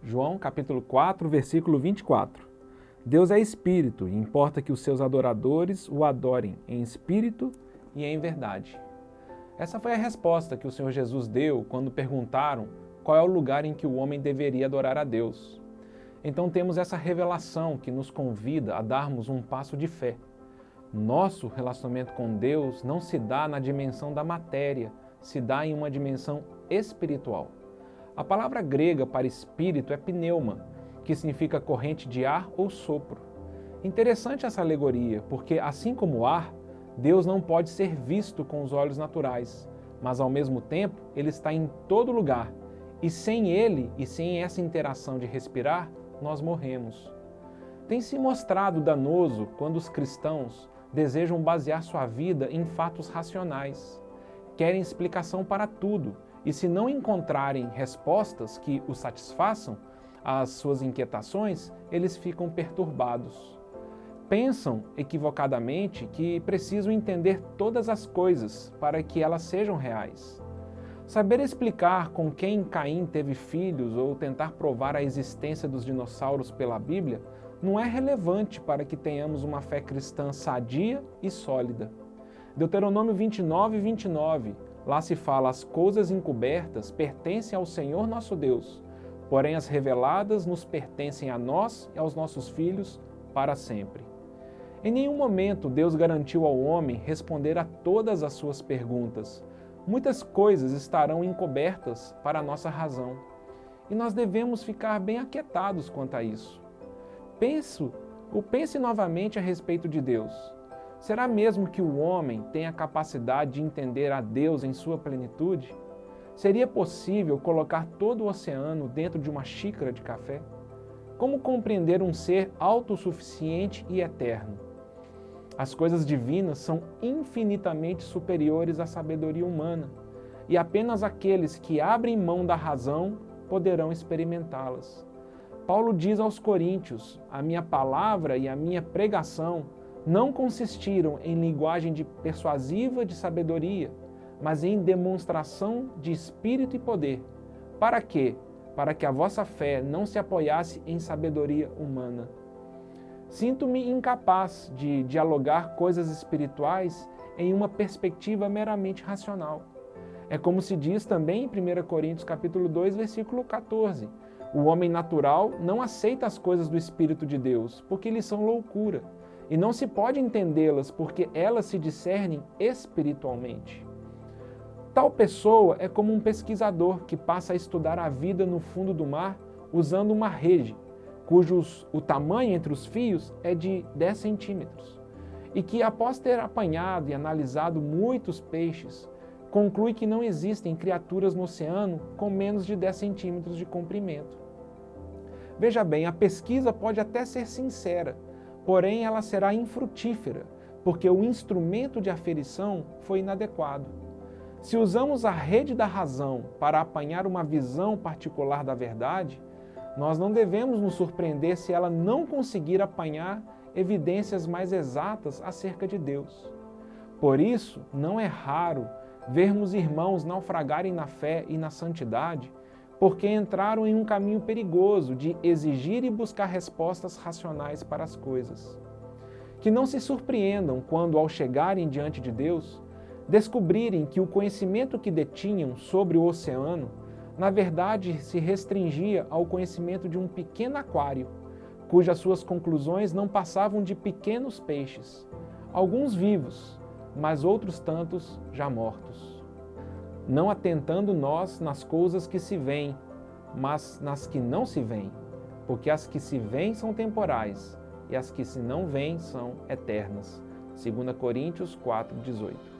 João capítulo 4, versículo 24. Deus é espírito e importa que os seus adoradores o adorem em espírito e em verdade. Essa foi a resposta que o Senhor Jesus deu quando perguntaram qual é o lugar em que o homem deveria adorar a Deus. Então temos essa revelação que nos convida a darmos um passo de fé. Nosso relacionamento com Deus não se dá na dimensão da matéria, se dá em uma dimensão espiritual. A palavra grega para espírito é pneuma, que significa corrente de ar ou sopro. Interessante essa alegoria, porque assim como o ar, Deus não pode ser visto com os olhos naturais, mas ao mesmo tempo ele está em todo lugar, e sem ele e sem essa interação de respirar, nós morremos. Tem se mostrado danoso quando os cristãos desejam basear sua vida em fatos racionais. Querem explicação para tudo, e se não encontrarem respostas que os satisfaçam às suas inquietações, eles ficam perturbados. Pensam equivocadamente que precisam entender todas as coisas para que elas sejam reais. Saber explicar com quem Caim teve filhos ou tentar provar a existência dos dinossauros pela Bíblia não é relevante para que tenhamos uma fé cristã sadia e sólida. Deuteronômio 29, 29, lá se fala: as coisas encobertas pertencem ao Senhor nosso Deus, porém as reveladas nos pertencem a nós e aos nossos filhos para sempre. Em nenhum momento Deus garantiu ao homem responder a todas as suas perguntas. Muitas coisas estarão encobertas para a nossa razão, e nós devemos ficar bem aquietados quanto a isso. Pense novamente a respeito de Deus. Será mesmo que o homem tem a capacidade de entender a Deus em sua plenitude? Seria possível colocar todo o oceano dentro de uma xícara de café? Como compreender um ser autossuficiente e eterno? As coisas divinas são infinitamente superiores à sabedoria humana, e apenas aqueles que abrem mão da razão poderão experimentá-las. Paulo diz aos Coríntios: a minha palavra e a minha pregação não consistiram em linguagem persuasiva de sabedoria, mas em demonstração de espírito e poder. Para quê? Para que a vossa fé não se apoiasse em sabedoria humana. Sinto-me incapaz de dialogar coisas espirituais em uma perspectiva meramente racional. É como se diz também em 1 Coríntios capítulo 2, versículo 14. O homem natural não aceita as coisas do Espírito de Deus, porque lhes são loucura, e não se pode entendê-las, porque elas se discernem espiritualmente. Tal pessoa é como um pesquisador que passa a estudar a vida no fundo do mar usando uma rede, o tamanho entre os fios é de 10 centímetros, e que, após ter apanhado e analisado muitos peixes, conclui que não existem criaturas no oceano com menos de 10 centímetros de comprimento. Veja bem, a pesquisa pode até ser sincera, porém ela será infrutífera, porque o instrumento de aferição foi inadequado. Se usamos a rede da razão para apanhar uma visão particular da verdade, nós não devemos nos surpreender se ela não conseguir apanhar evidências mais exatas acerca de Deus. Por isso, não é raro vermos irmãos naufragarem na fé e na santidade, porque entraram em um caminho perigoso de exigir e buscar respostas racionais para as coisas. Que não se surpreendam quando, ao chegarem diante de Deus, descobrirem que o conhecimento que detinham sobre o oceano, na verdade, se restringia ao conhecimento de um pequeno aquário, cujas suas conclusões não passavam de pequenos peixes, alguns vivos, mas outros tantos já mortos. Não atentando nós nas coisas que se veem, mas nas que não se veem, porque as que se veem são temporais, e as que se não veem são eternas. 2 Coríntios 4, 18.